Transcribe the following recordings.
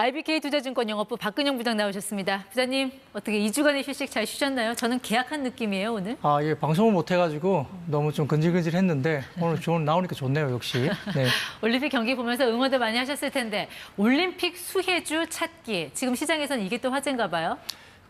IBK투자증권 영업부 박근영 부장 나오셨습니다. 부장님, 어떻게 2주간의 휴식 잘 쉬셨나요? 저는 계약한 느낌이에요, 오늘. 예, 방송을 못 해가지고 너무 좀 근질근질했는데 오늘 나오니까 좋네요, 역시. 네. 올림픽 경기 보면서 응원도 많이 하셨을 텐데 올림픽 수혜주 찾기, 지금 시장에서는 이게 또 화제인가 봐요?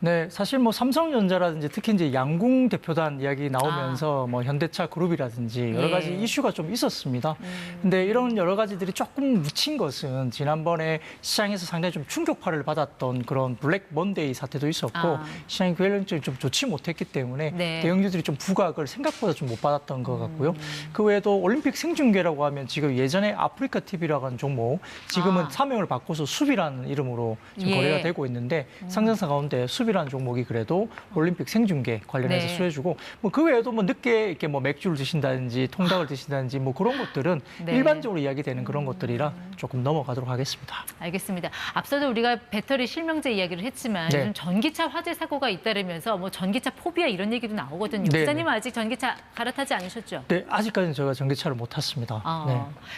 네, 사실 뭐 삼성전자라든지 특히 이제 양궁 대표단 이야기 나오면서 뭐 현대차 그룹이라든지 여러 가지 이슈가 좀 있었습니다. 근데 이런 여러 가지들이 조금 묻힌 것은 지난번에 시장에서 상당히 좀 충격파를 받았던 그런 블랙 먼데이 사태도 있었고 시장이 그 영향력이 좀 좋지 못했기 때문에 대형주들이 좀 부각을 생각보다 좀 못 받았던 것 같고요. 그 외에도 올림픽 생중계라고 하면 지금 예전에 아프리카 TV라고 하는 종목 지금은 사명을 바꿔서 수비라는 이름으로 지금 거래가 되고 있는데 상장사 가운데 수비라는 종목이 그래도 올림픽 생중계 관련해서 수혜주고 뭐 그 외에도 뭐 늦게 이렇게 뭐 맥주를 드신다든지 통닭을 드신다든지 뭐 그런 것들은 일반적으로 이야기되는 그런 것들이라 조금 넘어가도록 하겠습니다. 알겠습니다. 앞서도 우리가 배터리 실명제 이야기를 했지만 요즘 전기차 화재 사고가 잇따르면서 뭐 전기차 포비아 이런 얘기도 나오거든요. 부장님은 아직 전기차 갈아타지 않으셨죠? 네, 아직까지는 저희가 전기차를 못 탔습니다.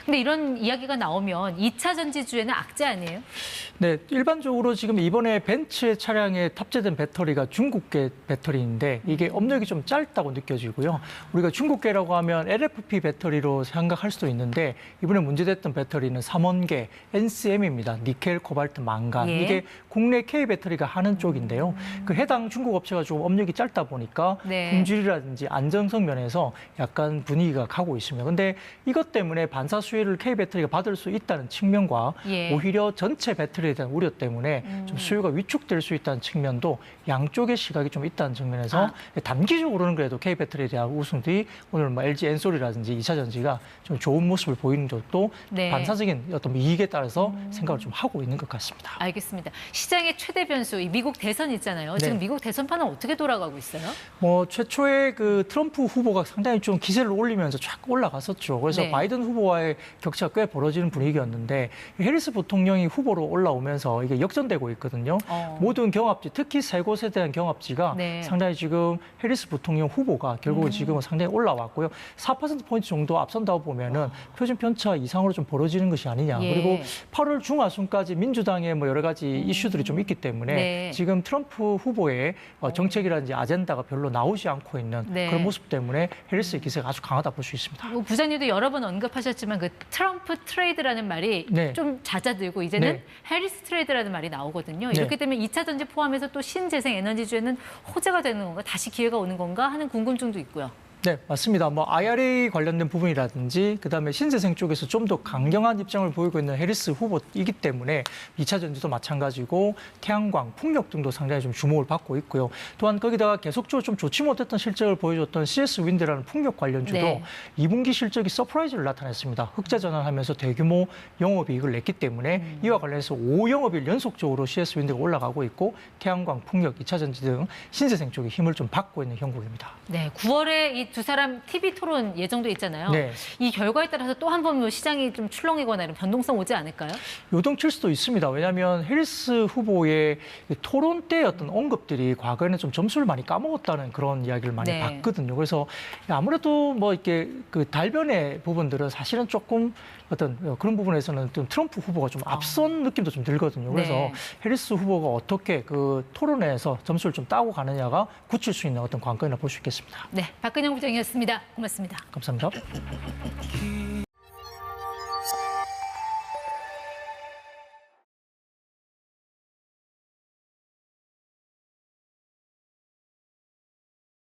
근데 이런 이야기가 나오면 2차 전지주에는 악재 아니에요? 네, 일반적으로 지금 이번에 벤츠의 차량에 탑재된 배터리가 중국계 배터리인데 이게 업력이 좀 짧다고 느껴지고요. 우리가 중국계라고 하면 LFP 배터리로 생각할 수도 있는데 이번에 문제됐던 배터리는 삼원계 NCM입니다. 니켈, 코발트, 망간. 이게 국내 K 배터리가 하는 쪽인데요. 그 해당 중국 업체가 조금 업력이 짧다 보니까 품질이라든지 안정성 면에서 약간 분위기가 가고 있습니다. 근데 이것 때문에 반사 수혜를 K 배터리가 받을 수 있다는 측면과 오히려 전체 배터리에 대한 우려 때문에 좀 수요가 위축될 수 있다는 측면도 양쪽의 시각이 좀 있다는 측면에서 단기적으로는 그래도 K 배터리에 대한 우승들이 오늘 뭐 LG 엔솔이라든지 2차 전지가 좀 좋은 모습을 보이는 것도 반사적인 어떤 이익에 따라서 생각을 좀 하고 있는 것 같습니다. 알겠습니다. 시장의 최대 변수, 이 미국 대선 있잖아요. 지금 미국 대선판은 어떻게 돌아가고 있어요? 뭐 최초에 그 트럼프 후보가 상당히 좀 기세를 올리면서 쫙 올라갔었죠. 그래서 바이든 후보와의 격차가 꽤 벌어지는 분위기였는데 해리스 부통령이 후보로 올라오면서 이게 역전되고 있거든요. 모든 경합지, 특히 세 곳에 대한 경합지가 상당히 지금 해리스 부통령 후보가 결국은 지금은 상당히 올라왔고요. 4%포인트 정도 앞선다고 보면은 표준 편차 이상으로 좀 벌어지는 것이 아니냐. 그리고 8월 중하순까지 민주당의 뭐 여러 가지 이슈들이 좀 있기 때문에 지금 트럼프 후보의 정책이라든지 아젠다가 별로 나오지 않고 있는 그런 모습 때문에 해리스의 기세가 아주 강하다 볼 수 있습니다. 부장님도 여러 번 언급하셨지만 그 트럼프 트레이드라는 말이 좀 잦아들고 이제는 해리스 트레이드라는 말이 나오거든요. 이렇게 되면 2차 전지 포함해서 또 신재생 에너지주에는 호재가 되는 건가, 다시 기회가 오는 건가 하는 궁금증도 있고요. 네, 맞습니다. 뭐 IRA 관련된 부분이라든지 그다음에 신재생 쪽에서 좀 더 강경한 입장을 보이고 있는 해리스 후보이기 때문에 2차 전지도 마찬가지고 태양광, 풍력 등도 상당히 좀 주목을 받고 있고요. 또한 거기다가 계속적으로 좀 좋지 못했던 실적을 보여줬던 CS 윈드라는 풍력 관련주도 2분기 실적이 서프라이즈를 나타냈습니다. 흑자 전환하면서 대규모 영업이익을 냈기 때문에 이와 관련해서 5영업일 연속적으로 CS 윈드가 올라가고 있고 태양광, 풍력, 2차 전지 등 신재생 쪽에 힘을 좀 받고 있는 형국입니다. 네, 9월에 이 두 사람 TV 토론 예정돼 있잖아요. 이 결과에 따라서 또 한 번 뭐 시장이 좀 출렁이거나 이런 변동성 오지 않을까요? 요동칠 수도 있습니다. 왜냐하면 해리스 후보의 토론 때 어떤 언급들이 과거에는 좀 점수를 많이 까먹었다는 그런 이야기를 많이 봤거든요. 그래서 아무래도 뭐 이렇게 그 달변의 부분들은 사실은 조금 어떤 그런 부분에서는 좀 트럼프 후보가 좀 앞선 느낌도 좀 들거든요. 그래서 해리스 후보가 어떻게 그 토론회에서 점수를 좀 따고 가느냐가 굳힐 수 있는 어떤 관건이라 볼 수 있겠습니다. 네, 박근영 부장이었습니다. 고맙습니다. 감사합니다.